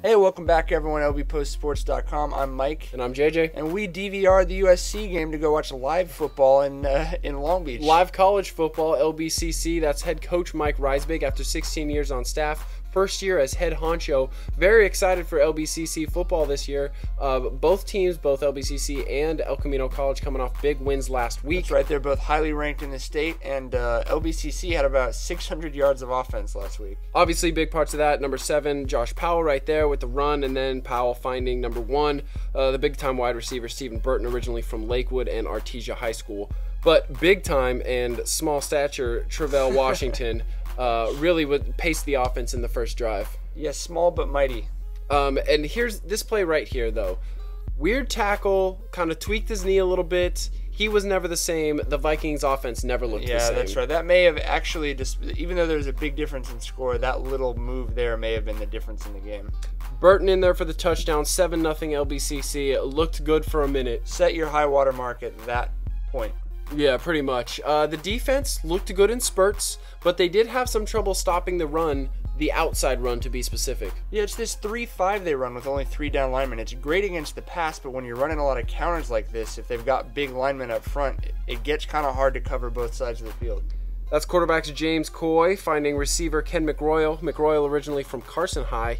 Hey, welcome back everyone, lbpostsports.com. I'm Mike. And I'm JJ. And we DVR'd the USC game to go watch live football in Long Beach. Live college football, LBCC. That's head coach Mike Reisbig after 16 years on staff. First year as head honcho. Very excited for LBCC football this year. Both teams, both LBCC and El Camino College, coming off big wins last week. That's right. They're both highly ranked in the state, and LBCC had about 600 yards of offense last week. Obviously, big parts of that. Number 7, Josh Powell right there with the run, and then Powell finding number 1, the big-time wide receiver, Stephen Burton, originally from Lakewood and Artesia High School. But big-time and small stature, Travell Washington, really would pace the offense in the first drive. Yes, small but mighty. And here's this play right here, though. Weird tackle, kind of tweaked his knee a little bit. He was never the same. The Vikings offense never looked the same. Yeah, that's right. That may have actually, just even though there's a big difference in score, that little move there may have been the difference in the game. Burton in there for the touchdown, 7-0 LBCC. It looked good for a minute. Set your high water mark at that point. Yeah, pretty much. The defense looked good in spurts, but they did have some trouble stopping the run, the outside run to be specific. Yeah, it's this 3-5 they run with only 3 down linemen. It's great against the pass, but when you're running a lot of counters like this, if they've got big linemen up front, it gets kind of hard to cover both sides of the field. That's quarterbacks James Coy finding receiver Ken McRoyal. McRoyal originally from Carson High.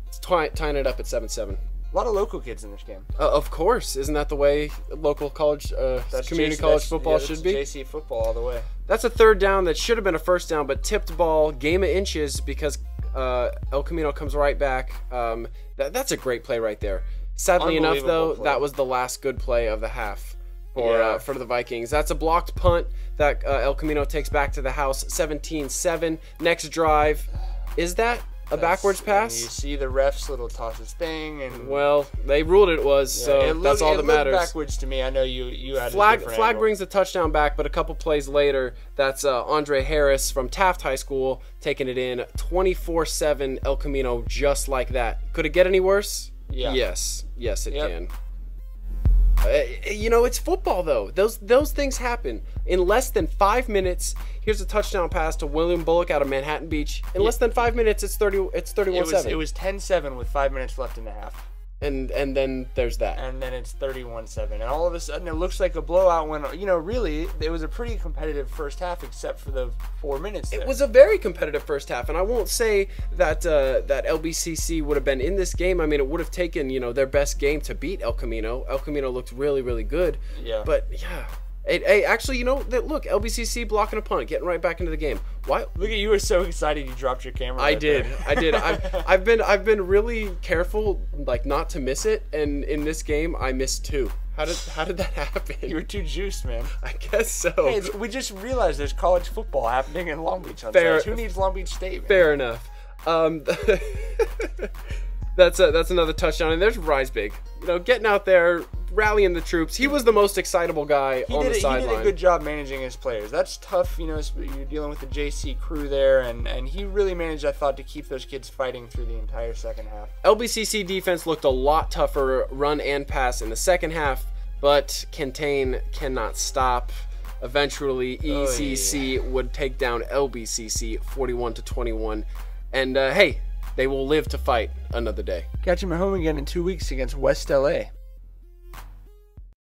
It's tying it up at 7-7. A lot of local kids in this game. Of course. Isn't that the way local college, community college football should be? JC football all the way. That's a third down that should have been a first down, but tipped ball, game of inches, because El Camino comes right back. That's a great play right there. Sadly enough, though, that was the last good play of the half for the Vikings. That's a blocked punt that El Camino takes back to the house, 17-7. Next drive. Is that a backwards pass? You see the ref's little tosses thing, and well, they ruled it was, so that's all that matters. It looked backwards to me. I know you had flag brings the touchdown back, but a couple plays later, that's Andre Harris from Taft High School taking it in, 24-7 El Camino, just like that. Could it get any worse? Yeah. Yes, it can. You know, it's football though. Those things happen. In less than 5 minutes, here's a touchdown pass to William Bullock out of Manhattan Beach. In less than 5 minutes, it's 31-7. It was 10-7 with 5 minutes left in the half. And then there's that. And then it's 31-7. And all of a sudden, it looks like a blowout when, really, it was a pretty competitive first half except for the 4 minutes there. It was a very competitive first half. And I won't say that that LBCC would have been in this game. I mean, it would have taken, their best game to beat El Camino. El Camino looked really, really good. Yeah. But, yeah. Actually, look, LBCC blocking a punt, getting right back into the game. Why? Look at you, were so excited you dropped your camera. I did. I've been really careful, like, not to miss it, and in this game I missed 2. How did that happen? You were too juiced, man. I guess so. Hey, we just realized there's college football happening in Long Beach on Saturday. Who needs Long Beach State, man? Fair enough. That's another touchdown, and there's Reisbig. Getting out there, rallying the troops. He was the most excitable guy on the sideline. He did a good job managing his players. That's tough, you're dealing with the JC crew there, and he really managed, I thought, to keep those kids fighting through the entire second half. LBCC defense looked a lot tougher run and pass in the second half, but contain cannot stop. Eventually, ECC would take down LBCC 41-21, and hey, they will live to fight another day. Catch them at home again in 2 weeks against West LA.